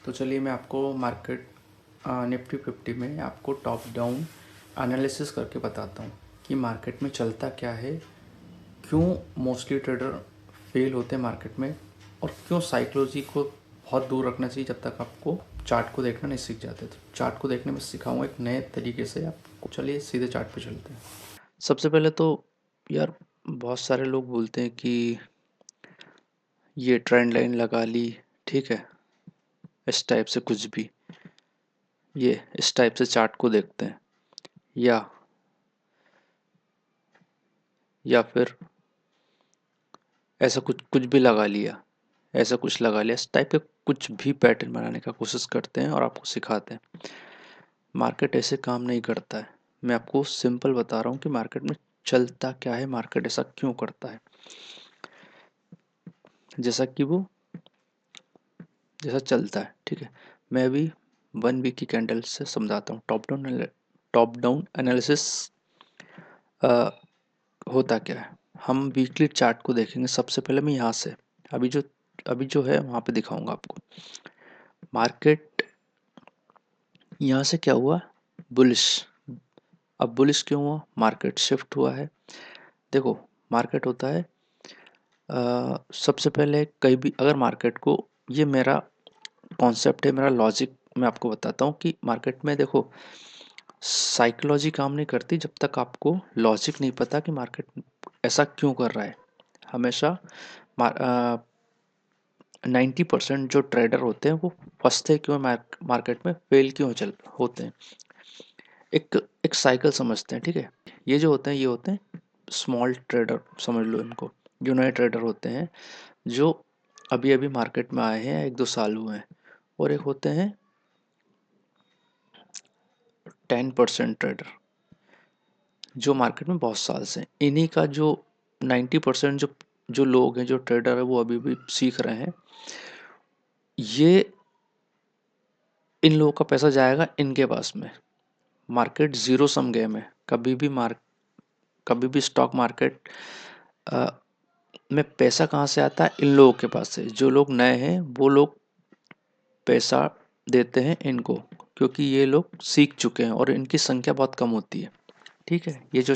तो चलिए मैं आपको मार्केट निफ्टी 50 में आपको टॉप डाउन एनालिसिस करके बताता हूँ कि मार्केट में चलता क्या है, क्यों मोस्टली ट्रेडर फेल होते हैं मार्केट में, और क्यों साइकोलॉजी को बहुत दूर रखना चाहिए जब तक आपको चार्ट को देखना नहीं सीख जाते। तो चार्ट को देखने में सिखाऊंगा एक नए तरीके से आपको। चलिए सीधे चार्ट पे चलते हैं। सबसे पहले तो यार बहुत सारे लोग बोलते हैं कि ये ट्रेंड लाइन लगा ली, ठीक है, इस टाइप से कुछ भी, ये इस टाइप से चार्ट को देखते हैं, या फिर ऐसा कुछ कुछ भी लगा लिया, ऐसा कुछ लगा लिया, इस टाइप के कुछ भी पैटर्न बनाने का कोशिश करते हैं और आपको सिखाते हैं। मार्केट ऐसे काम नहीं करता है। मैं आपको सिंपल बता रहा हूँ कि मार्केट में चलता क्या है, मार्केट ऐसा क्यों करता है। जैसा चलता है, ठीक है। मैं अभी 1 वीक की कैंडल से समझाता हूँ। टॉप डाउन एनालिसिस होता क्या है। हम वीकली चार्ट को देखेंगे। सबसे पहले मैं यहाँ से अभी जो है वहाँ पे दिखाऊंगा आपको। मार्केट यहाँ से क्या हुआ, बुलिश। अब बुलिश क्यों हुआ, मार्केट शिफ्ट हुआ है। देखो मार्केट होता है सबसे पहले कहीं भी अगर मार्केट को, ये मेरा कॉन्सेप्ट है, मेरा लॉजिक मैं आपको बताता हूँ कि मार्केट में देखो साइकोलॉजी काम नहीं करती जब तक आपको लॉजिक नहीं पता कि मार्केट ऐसा क्यों कर रहा है। हमेशा 90% जो ट्रेडर होते हैं वो फंसते क्यों मार्केट में, फेल क्यों चल होते हैं। एक एक साइकिल समझते हैं, ठीक है। ये जो होते हैं ये होते हैं स्मॉल ट्रेडर, समझ लो इनको। जो नए ट्रेडर होते हैं जो अभी अभी मार्केट में आए हैं, 1-2 साल हुए हैं। और एक होते हैं 10% ट्रेडर जो मार्केट में बहुत साल से हैं। इन्हीं का जो 90% जो लोग हैं, जो ट्रेडर है, वो अभी भी सीख रहे हैं। ये इन लोगों का पैसा जाएगा इनके पास में। मार्केट जीरो सम गेम है। कभी भी स्टॉक मार्केट में पैसा कहाँ से आता है, इन लोगों के पास से। जो लोग नए हैं वो लोग पैसा देते हैं इनको, क्योंकि ये लोग सीख चुके हैं और इनकी संख्या बहुत कम होती है, ठीक है। ये जो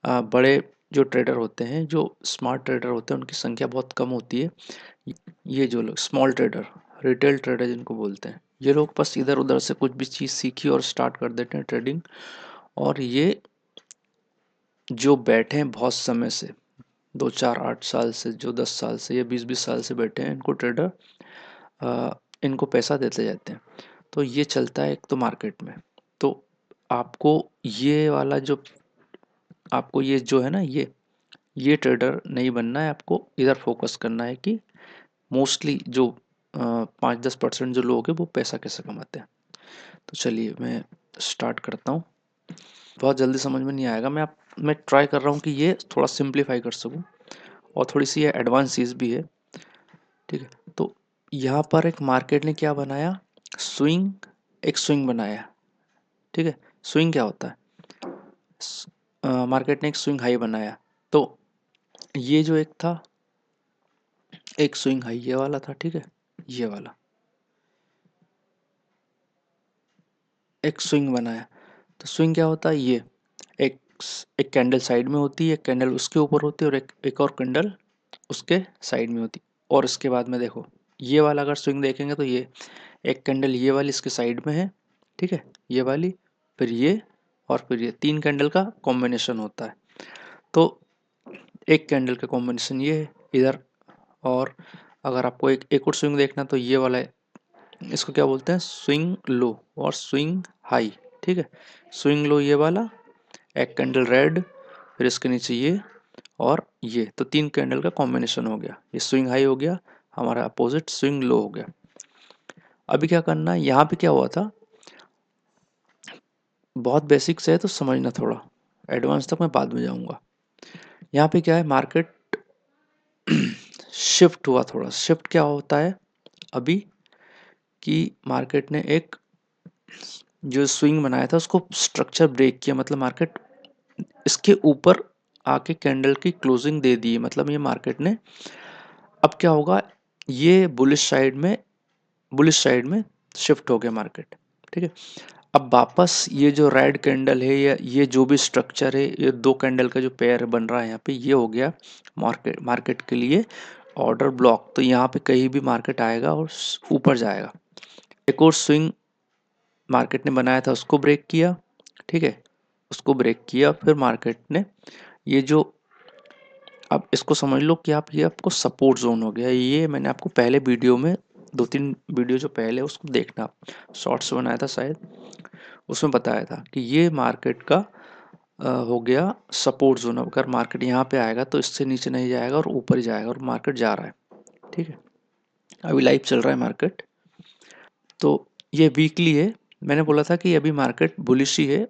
बड़े जो ट्रेडर होते हैं, जो स्मार्ट ट्रेडर होते हैं, उनकी संख्या बहुत कम होती है। ये जो लोग स्मॉल ट्रेडर, रिटेल ट्रेडर जिनको बोलते हैं, ये लोग बस इधर उधर से कुछ भी चीज़ सीखी और स्टार्ट कर देते हैं ट्रेडिंग। और ये जो बैठे हैं बहुत समय से, 2-4-8 साल से, जो 10 साल से या 20-20 साल से बैठे हैं, इनको ट्रेडर इनको पैसा देते जाते हैं। तो ये चलता है एक तो मार्केट में। तो आपको ये वाला जो आपको ये जो है ना, ये ट्रेडर नहीं बनना है। आपको इधर फोकस करना है कि मोस्टली जो 5-10% जो लोग हैं वो पैसा कैसे कमाते हैं। तो चलिए मैं स्टार्ट करता हूँ। बहुत जल्दी समझ में नहीं आएगा। मैं ट्राई कर रहा हूँ कि ये थोड़ा सिंप्लीफाई कर सकूँ, और थोड़ी सी ये एडवांस चीज़ भी है, ठीक है। तो यहाँ पर एक मार्केट ने क्या बनाया, स्विंग, एक स्विंग बनाया, ठीक है। स्विंग क्या होता है, मार्केट ने एक स्विंग हाई बनाया। तो ये जो एक था, एक स्विंग हाई ये वाला था, ठीक है, ये वाला एक स्विंग बनाया। तो स्विंग क्या होता है, ये एक एक कैंडल साइड में होती है, एक कैंडल उसके ऊपर होती है, और एक और कैंडल उसके साइड में होती। और इसके बाद में देखो ये वाला अगर स्विंग देखेंगे तो ये एक कैंडल ये वाली इसके साइड में है, ठीक है, ये वाली, फिर ये, और फिर ये 3 कैंडल का कॉम्बिनेशन होता है। तो एक कैंडल का कॉम्बिनेशन ये है इधर। और अगर आपको एक और स्विंग देखना तो ये वाला है, इसको क्या बोलते हैं, स्विंग लो और स्विंग हाई, ठीक है। स्विंग लो ये वाला, एक कैंडल रेड, फिर इसके नीचे ये और ये, तो 3 कैंडल का कॉम्बिनेशन हो गया। ये स्विंग हाई हो गया, हमारा अपोजिट स्विंग लो हो गया। अभी क्या करना है, यहाँ पे क्या हुआ था, बहुत बेसिक से है तो समझना, थोड़ा एडवांस तक मैं बाद में जाऊँगा। यहाँ पे क्या है, मार्केट शिफ्ट हुआ। थोड़ा शिफ्ट क्या होता है अभी, कि मार्केट ने एक जो स्विंग बनाया था उसको स्ट्रक्चर ब्रेक किया। मतलब मार्केट इसके ऊपर आके कैंडल की क्लोजिंग दे दी है। मतलब ये मार्केट ने, अब क्या होगा, ये बुलिश साइड में बुलिश साइड में शिफ्ट हो गया मार्केट। ठीक है, अब वापस ये जो रेड कैंडल है या ये जो भी स्ट्रक्चर है, ये दो कैंडल का जो पेयर बन रहा है यहाँ पे, ये हो गया मार्केट के लिए ऑर्डर ब्लॉक। तो यहाँ पे कहीं भी मार्केट आएगा और ऊपर जाएगा। एक और स्विंग मार्केट ने बनाया था, उसको ब्रेक किया। ठीक है, उसको ब्रेक किया, फिर मार्केट ने ये जो, अब इसको समझ लो कि आप, ये आपको सपोर्ट जोन हो गया। ये मैंने आपको पहले वीडियो में, 2-3 वीडियो जो पहले उसको देखना, शॉर्ट्स बनाया था शायद, उसमें बताया था कि ये मार्केट का हो गया सपोर्ट जोन। अगर मार्केट यहाँ पे आएगा तो इससे नीचे नहीं जाएगा और ऊपर ही जाएगा, और मार्केट जा रहा है। ठीक है, अभी लाइव चल रहा है मार्केट। तो ये वीकली है, मैंने बोला था कि अभी मार्केट बुलिश ही है।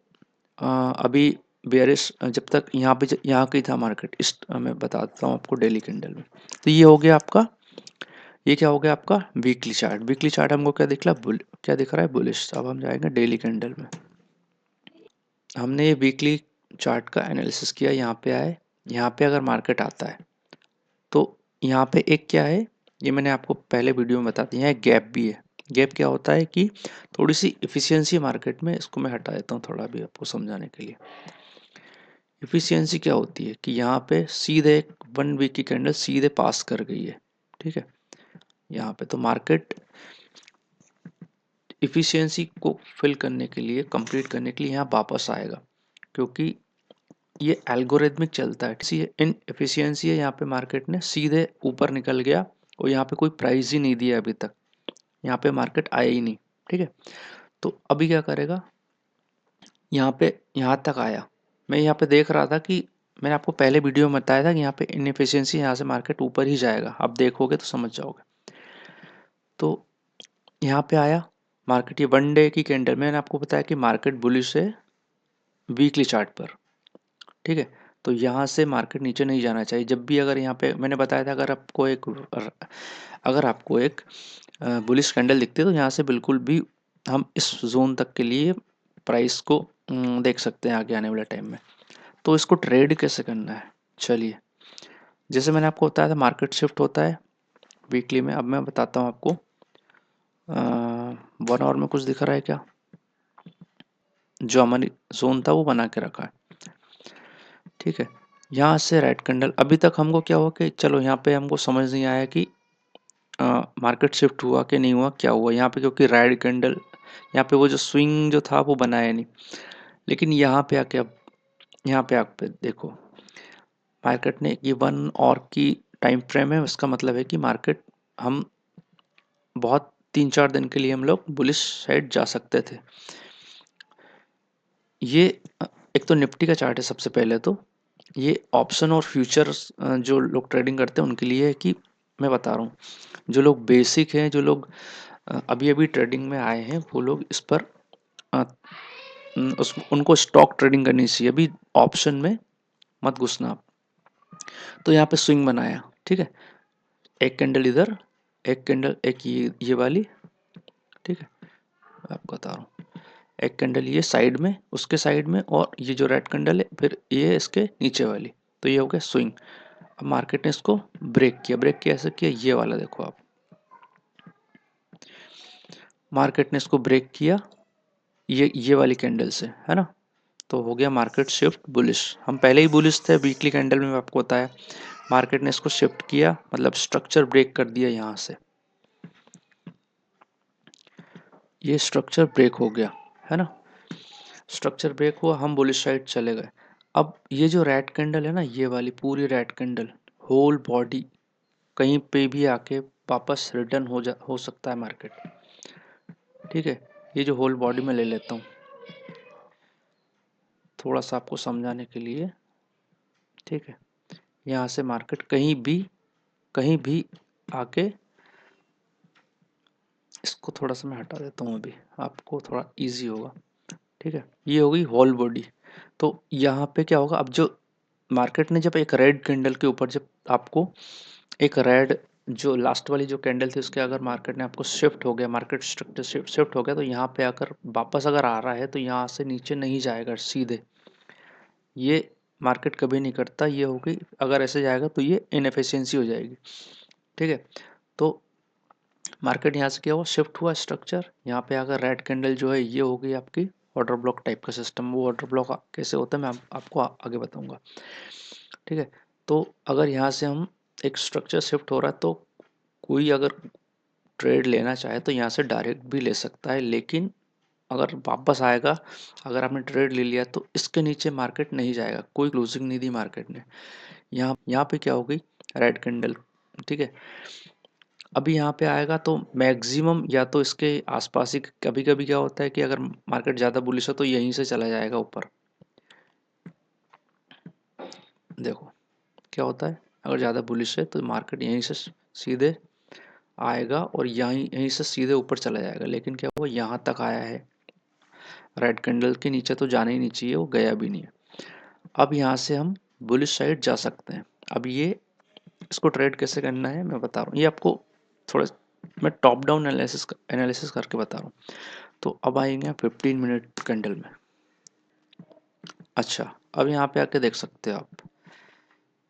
अभी बेयरिश जब तक यहाँ पे, यहाँ की था मार्केट, इस मैं बता देता हूँ आपको डेली कैंडल में। तो ये हो गया आपका, ये क्या हो गया आपका वीकली चार्ट। वीकली चार्ट हमको क्या दिख रहा है, क्या दिख रहा है, बुलिश। अब हम जाएंगे डेली कैंडल में। हमने ये वीकली चार्ट का एनालिसिस किया, यहाँ पे आए, यहाँ पे अगर मार्केट आता है तो यहाँ पे एक क्या है, ये मैंने आपको पहले वीडियो में बता दिया है, गैप भी है। गैप क्या होता है कि थोड़ी सी इफिशियंसी मार्केट में, इसको मैं हटा देता हूँ थोड़ा भी आपको समझाने के लिए। इफिशियंसी क्या होती है कि यहाँ पे सीधे 1 वीक की कैंडल सीधे पास कर गई है। ठीक है, यहाँ पे तो मार्केट इफिशियंसी को फिल करने के लिए, कंप्लीट करने के लिए यहाँ वापस आएगा, क्योंकि ये एल्गोरिथमिक चलता है। किसी इन एफिशिएंसी है, यहाँ पे मार्केट ने सीधे ऊपर निकल गया और यहाँ पे कोई प्राइस ही नहीं दिया अभी तक, यहाँ पे मार्केट आया ही नहीं। ठीक है, तो अभी क्या करेगा, यहाँ पे यहाँ तक आया। मैं यहाँ पे देख रहा था कि मैंने आपको पहले वीडियो में बताया था कि यहाँ पे इनएफिशिएंसी, यहाँ से मार्केट ऊपर ही जाएगा। आप देखोगे तो समझ जाओगे। तो यहाँ पे आया मार्केट, ये 1 डे की कैंडल, मैंने आपको बताया कि मार्केट बुलिश है वीकली चार्ट पर। ठीक है, तो यहाँ से मार्केट नीचे नहीं जाना चाहिए। जब भी, अगर यहाँ पे मैंने बताया था, अगर आपको एक बुलिश कैंडल दिखती है तो यहाँ से बिल्कुल भी हम इस जोन तक के लिए प्राइस को देख सकते हैं आगे आने वाले टाइम में। तो इसको ट्रेड कैसे करना है, चलिए, जैसे मैंने आपको बताया था मार्केट शिफ्ट होता है वीकली में। अब मैं बताता हूँ आपको 1 आवर में कुछ दिख रहा है क्या, जो हमारी जोन था वो बना के रखा है। ठीक है, यहाँ से रेड कैंडल, अभी तक हमको क्या हुआ कि चलो यहाँ पे हमको समझ नहीं आया कि मार्केट शिफ्ट हुआ कि नहीं हुआ, क्या हुआ यहाँ पे, क्योंकि रेड कैंडल यहाँ पे वो जो स्विंग जो था वो बनाया नहीं। लेकिन यहाँ पे आके, अब यहाँ पे आके देखो, मार्केट ने ये 1 आवर की टाइम फ्रेम है, उसका मतलब है कि मार्केट, हम बहुत 3-4 दिन के लिए हम लोग बुलिश साइड जा सकते थे। ये एक तो निफ्टी का चार्ट है सबसे पहले तो। ये ऑप्शन और फ्यूचर्स जो लोग ट्रेडिंग करते हैं उनके लिए है, कि मैं बता रहा हूँ, जो लोग बेसिक हैं, जो लोग अभी अभी ट्रेडिंग में आए हैं, वो लोग इस पर उनको स्टॉक ट्रेडिंग करनी चाहिए, अभी ऑप्शन में मत घुसना आप। तो यहाँ पे स्विंग बनाया, ठीक है, एक कैंडल इधर, एक कैंडल, एक ये वाली। ठीक है, आपको बता रहा हूँ, एक कैंडल ये साइड में, उसके साइड में, और ये जो रेड कैंडल है फिर ये इसके नीचे वाली। तो ये हो गया स्विंग। अब मार्केट ने इसको ब्रेक किया। ब्रेक कैसे किया, ये वाला देखो आप, मार्केट ने इसको ब्रेक किया ये वाली कैंडल से, है ना। तो हो गया मार्केट शिफ्ट बुलिश। हम पहले ही बुलिश थे वीकली कैंडल में, आपको बताया। मार्केट ने इसको शिफ्ट किया, मतलब स्ट्रक्चर ब्रेक कर दिया यहाँ से, ये स्ट्रक्चर ब्रेक हो गया, है ना। स्ट्रक्चर ब्रेक हुआ, हम बुलिश साइड चले गए। अब ये जो रेड कैंडल है ना, ये वाली पूरी रेड कैंडल, होल बॉडी कहीं पे भी आके वापस रिटर्न हो सकता है मार्केट। ठीक है, ये जो होल बॉडी में ले लेता हूँ थोड़ा सा आपको समझाने के लिए। ठीक है, यहाँ से मार्केट कहीं भी आके, इसको थोड़ा सा मैं हटा देता हूँ, अभी आपको थोड़ा इजी होगा। ठीक है, ये हो गई होल बॉडी। तो यहाँ पे क्या होगा, अब जो मार्केट ने जब एक रेड कैंडल के ऊपर, जब आपको एक रेड, जो लास्ट वाली जो कैंडल थी उसके, अगर मार्केट ने आपको शिफ्ट हो गया, मार्केट स्ट्रक्चर शिफ्ट हो गया, तो यहाँ पे आकर वापस अगर आ रहा है तो यहाँ से नीचे नहीं जाएगा सीधे, ये मार्केट कभी नहीं करता। ये हो गई, अगर ऐसे जाएगा तो ये इनएफिशिएंसी हो जाएगी। ठीक है, तो मार्केट यहाँ से क्या हुआ, शिफ्ट हुआ स्ट्रक्चर, यहाँ पे अगर रेड कैंडल जो है ये हो गई आपकी ऑर्डर ब्लॉक टाइप का सिस्टम। वो ऑर्डर ब्लॉक कैसे होता है मैं आपको आगे बताऊंगा, ठीक है। तो अगर यहाँ से हम एक स्ट्रक्चर शिफ्ट हो रहा है तो कोई अगर ट्रेड लेना चाहे तो यहाँ से डायरेक्ट भी ले सकता है, लेकिन अगर वापस आएगा, अगर आपने ट्रेड ले लिया तो इसके नीचे मार्केट नहीं जाएगा, कोई क्लोजिंग नहीं दी मार्केट ने। यहाँ पे क्या हो गई, रेड कैंडल, ठीक है। अभी यहाँ पे आएगा तो मैक्सिमम या तो इसके आसपास ही, कभी कभी क्या होता है कि अगर मार्केट ज़्यादा बुलिश है तो यहीं से चला जाएगा ऊपर। देखो क्या होता है, अगर ज़्यादा बुलिश है तो मार्केट यहीं से सीधे आएगा और यहीं यहीं से सीधे ऊपर चला जाएगा। लेकिन क्या हुआ, यहाँ तक आया है, रेड कैंडल के नीचे तो जाना ही नहीं चाहिए, वो गया भी नहीं है। अब यहाँ से हम बुलिश साइड जा सकते हैं। अब ये इसको ट्रेड कैसे करना है मैं बता रहा हूँ, ये आपको थोड़ा मैं टॉप डाउन एनालिसिस करके बता रहा हूँ। तो अब आएंगे 15 मिनट कैंडल में। अच्छा, अब यहाँ पे आके देख सकते हो आप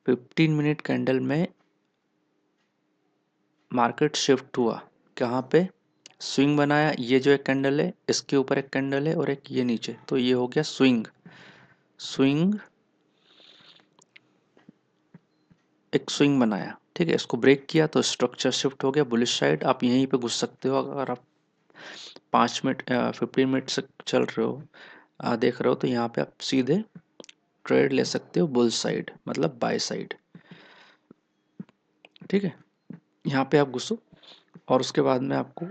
15 मिनट कैंडल में मार्केट शिफ्ट हुआ, कहाँ पे, स्विंग बनाया। ये जो एक कैंडल है इसके ऊपर एक कैंडल है और एक ये नीचे, तो ये हो गया स्विंग। स्विंग, एक स्विंग बनाया, ठीक है। इसको ब्रेक किया तो स्ट्रक्चर शिफ्ट हो गया बुलिश साइड। आप यहीं पे घुस सकते हो, अगर आप 5 मिनट 15 मिनट से चल रहे हो, देख रहे हो, तो यहाँ पे आप सीधे ट्रेड ले सकते हो बुल साइड, मतलब बाय साइड, ठीक है। यहाँ पे आप घुसो और उसके बाद में आपको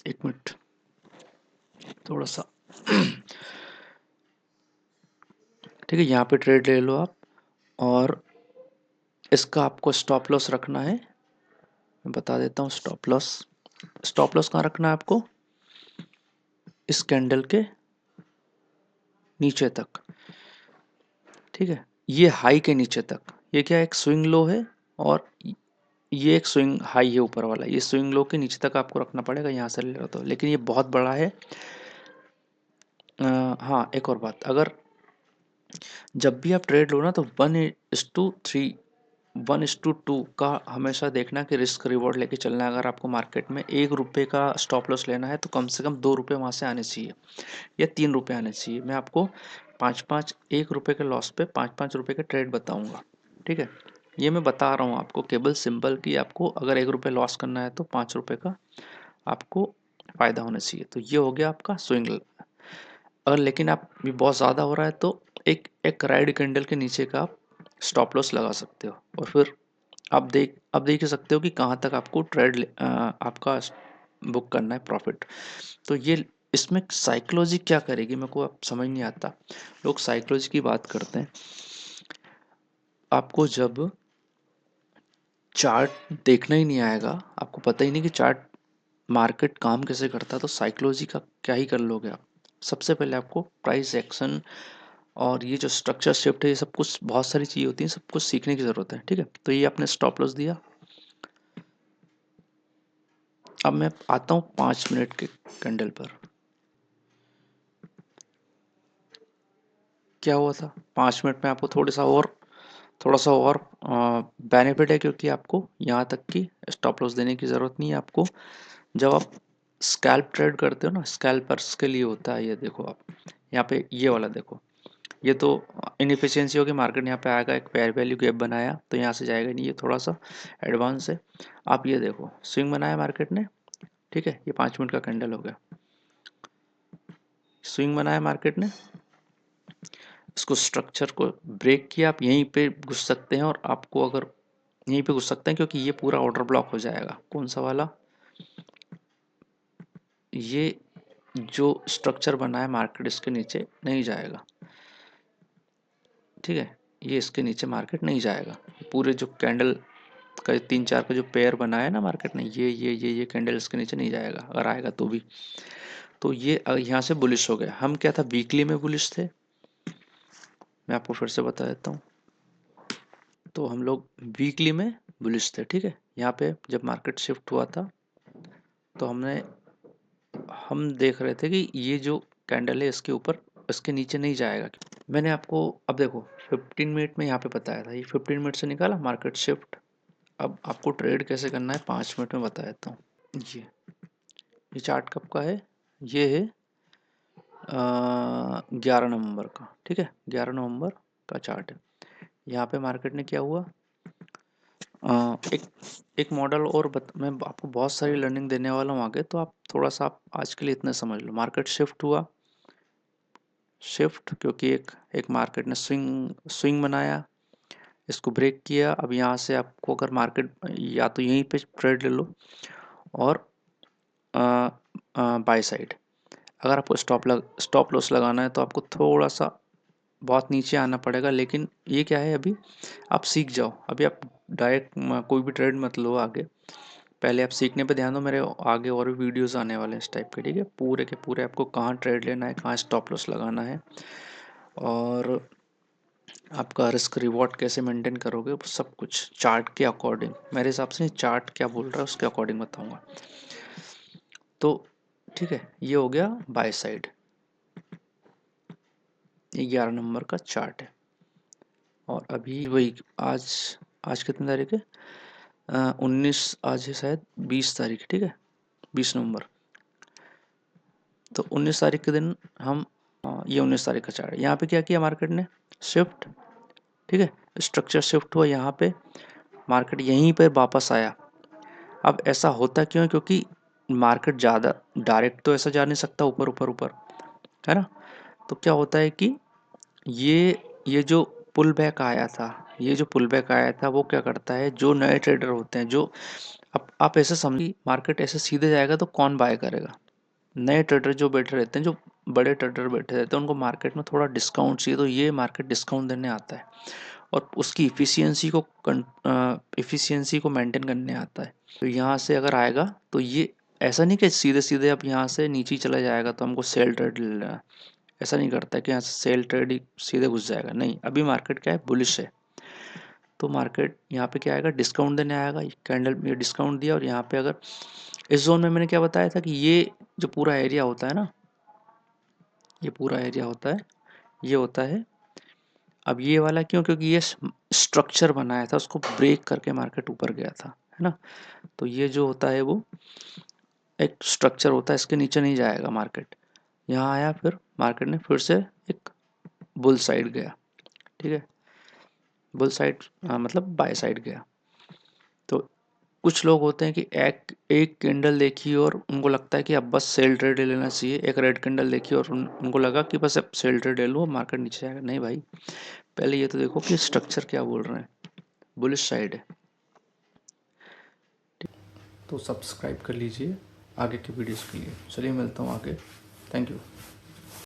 एक मिनट थोड़ा सा ठीक है, यहाँ पे ट्रेड ले लो आप। और इसका आपको स्टॉप लॉस रखना है, मैं बता देता हूँ। स्टॉप लॉस कहाँ रखना है आपको, इस कैंडल के नीचे तक, ठीक है। ये हाई के नीचे तक, ये क्या एक स्विंग लो है और ये एक स्विंग हाई है ऊपर वाला, ये स्विंग लो के नीचे तक आपको रखना पड़ेगा यहाँ से ले रहा तो, लेकिन ये बहुत बड़ा है। हाँ, एक और बात, अगर जब भी आप ट्रेड लो ना तो 1:3 1:2 का हमेशा देखना कि रिस्क रिवॉर्ड लेके चलना है। अगर आपको मार्केट में ₹1 का स्टॉप लॉस लेना है तो कम से कम ₹2 वहाँ से आने चाहिए या ₹3 आने चाहिए। मैं आपको पाँच पाँच ₹1 के लॉस पे ₹5-5 के ट्रेड बताऊंगा, ठीक है। ये मैं बता रहा हूँ आपको केवल सिंपल कि आपको अगर ₹1 लॉस करना है तो ₹5 का आपको फ़ायदा होना चाहिए। तो ये हो गया आपका स्विंग। अगर लेकिन आप भी बहुत ज़्यादा हो रहा है तो एक एक राइड कैंडल के नीचे का आप स्टॉप लॉस लगा सकते हो और फिर आप देख ही सकते हो कि कहाँ तक आपको आपका बुक करना है प्रॉफिट। तो ये इसमें साइकोलॉजी क्या करेगी मेरे को अब समझ नहीं आता। लोग साइकोलॉजी की बात करते हैं, आपको जब चार्ट देखना ही नहीं आएगा, आपको पता ही नहीं कि चार्ट मार्केट काम कैसे करता है, तो साइकोलॉजी का क्या ही कर लोगे आप। सबसे पहले आपको प्राइस एक्शन और ये जो स्ट्रक्चर शिफ्ट है, ये सब कुछ बहुत सारी चीज़ें होती हैं, सब कुछ सीखने की ज़रूरत है, ठीक है। तो ये आपने स्टॉप लॉस दिया। अब मैं आता हूँ 5 मिनट के कैंडल पर। क्या हुआ था, 5 मिनट में आपको थोड़ा सा और बेनिफिट है, क्योंकि आपको यहाँ तक की स्टॉप लॉस देने की ज़रूरत नहीं है। आपको जब आप स्कैल्प ट्रेड करते हो ना, स्कैल्पर्स के लिए होता है ये। देखो आप यहाँ पे ये वाला देखो, ये तो इनएफिशिएंसी होगी, मार्केट यहाँ पे आएगा, एक फेयर वैल्यू गैप बनाया तो यहाँ से जाएगा नहीं, ये थोड़ा सा एडवांस है। आप ये देखो, स्विंग बनाया मार्केट ने, ठीक है, ये 5 मिनट का कैंडल हो गया। स्विंग बनाया मार्केट ने, इसको स्ट्रक्चर को ब्रेक किया, आप यहीं पे घुस सकते हैं। और आपको अगर यहीं पे घुस सकते हैं क्योंकि ये पूरा ऑर्डर ब्लॉक हो जाएगा। कौन सा वाला, ये जो स्ट्रक्चर बना है मार्केट इसके नीचे नहीं जाएगा, ठीक है। ये इसके नीचे मार्केट नहीं जाएगा। पूरे जो कैंडल का 3-4 का जो पेयर बनाया है ना मार्केट ने, ये कैंडल इसके नीचे नहीं जाएगा, अगर आएगा तो भी। तो ये यहाँ से बुलिश हो गया। हम क्या था, वीकली में बुलिश थे, मैं आपको फिर से बता देता हूँ। तो हम लोग वीकली में बुलिश थे, ठीक है। यहाँ पे जब मार्केट शिफ्ट हुआ था तो हम देख रहे थे कि ये जो कैंडल है इसके ऊपर, इसके नीचे नहीं जाएगा। मैंने आपको अब देखो 15 मिनट में यहाँ पे बताया था, ये 15 मिनट से निकाला मार्केट शिफ्ट, अब आपको ट्रेड कैसे करना है 5 मिनट में बता देता हूँ। ये चार्ट कब का है, ये है 11 नवंबर का, ठीक है, 11 नवंबर का चार्ट है। यहाँ पे मार्केट ने क्या हुआ, एक एक मॉडल और मैं आपको बहुत सारी लर्निंग देने वाला हूँ आगे, तो आप थोड़ा सा आप आज के लिए इतना समझ लो। मार्केट शिफ्ट हुआ, शिफ्ट क्योंकि एक मार्केट ने स्विंग बनाया, इसको ब्रेक किया। अब यहाँ से आपको अगर मार्केट या तो यहीं पे ट्रेड ले लो और बाय साइड, अगर आपको स्टॉप लॉस लगाना है तो आपको थोड़ा सा बहुत नीचे आना पड़ेगा। लेकिन ये क्या है, अभी आप सीख जाओ, अभी आप डायरेक्ट कोई भी ट्रेड मत लो आगे, पहले आप सीखने पे ध्यान दो। मेरे आगे और भी वीडियोस आने वाले हैं इस टाइप के, ठीक है, पूरे के पूरे आपको कहाँ ट्रेड लेना है, कहाँ स्टॉप लॉस लगाना है और आपका रिस्क रिवॉर्ड कैसे मेंटेन करोगे, वो सब कुछ चार्ट के अकॉर्डिंग, मेरे हिसाब से चार्ट क्या बोल रहा है उसके अकॉर्डिंग बताऊंगा। तो ठीक है, ये हो गया बाय साइड, ये 11 नंबर का चार्ट है। और अभी वही आज आज कितनी तारीख है, 19, आज है शायद 20 तारीख, ठीक है, 20 नवंबर। तो 19 तारीख के दिन हम ये 19 तारीख का चार्ट है। यहाँ पे क्या किया मार्केट ने, शिफ्ट, ठीक है, स्ट्रक्चर शिफ्ट हुआ, यहाँ पे मार्केट यहीं पर वापस आया। अब ऐसा होता क्यों है, क्योंकि मार्केट ज़्यादा डायरेक्ट तो ऐसा जा नहीं सकता ऊपर ऊपर ऊपर, है ना। तो क्या होता है कि ये जो पुल बैक आया था, ये जो पुल बैक आया था वो क्या करता है, जो नए ट्रेडर होते हैं, जो आप ऐसे समझिए मार्केट ऐसे सीधे जाएगा तो कौन बाय करेगा, नए ट्रेडर जो बैठे रहते हैं, जो बड़े ट्रेडर बैठे रहते हैं, उनको मार्केट में थोड़ा डिस्काउंट चाहिए, तो ये मार्केट डिस्काउंट देने आता है और उसकी इफ़िशियंसी को मेंटेन करने आता है। तो यहाँ से अगर आएगा तो ये ऐसा नहीं कि सीधे सीधे अब यहाँ से नीचे चला जाएगा तो हमको सेल ट्रेड ले लेना है, ऐसा नहीं करता है कि यहाँ से सेल ट्रेड ही सीधे घुस जाएगा, नहीं। अभी मार्केट क्या है, बुलिश है, तो मार्केट यहाँ पे क्या आएगा, डिस्काउंट देने आएगा। कैंडल में डिस्काउंट दिया और यहाँ पे अगर इस जोन में मैंने क्या बताया था कि ये जो पूरा एरिया होता है ना, ये पूरा एरिया होता है, ये होता है। अब ये वाला क्यों, क्योंकि ये स्ट्रक्चर बनाया था, उसको ब्रेक करके मार्केट ऊपर गया था, है ना। तो ये जो होता है वो एक स्ट्रक्चर होता है, इसके नीचे नहीं जाएगा मार्केट। यहाँ आया, फिर मार्केट ने फिर से एक बुल साइड गया, ठीक है, बुल साइड मतलब बाय साइड गया। तो कुछ लोग होते हैं कि एक एक कैंडल देखी और उनको लगता है कि अब बस सेल ट्रेड ले लेना चाहिए, एक रेड कैंडल देखी और उनको लगा कि बस अब सेल ट्रेड ले लो, मार्केट नीचे जाएगा। नहीं भाई, पहले ये तो देखो कि स्ट्रक्चर क्या बोल रहे हैं, बुलिश साइड है। तो सब्सक्राइब कर लीजिए आगे के वीडियोस के लिए। चलिए मिलता हूँ आगे, थैंक यू।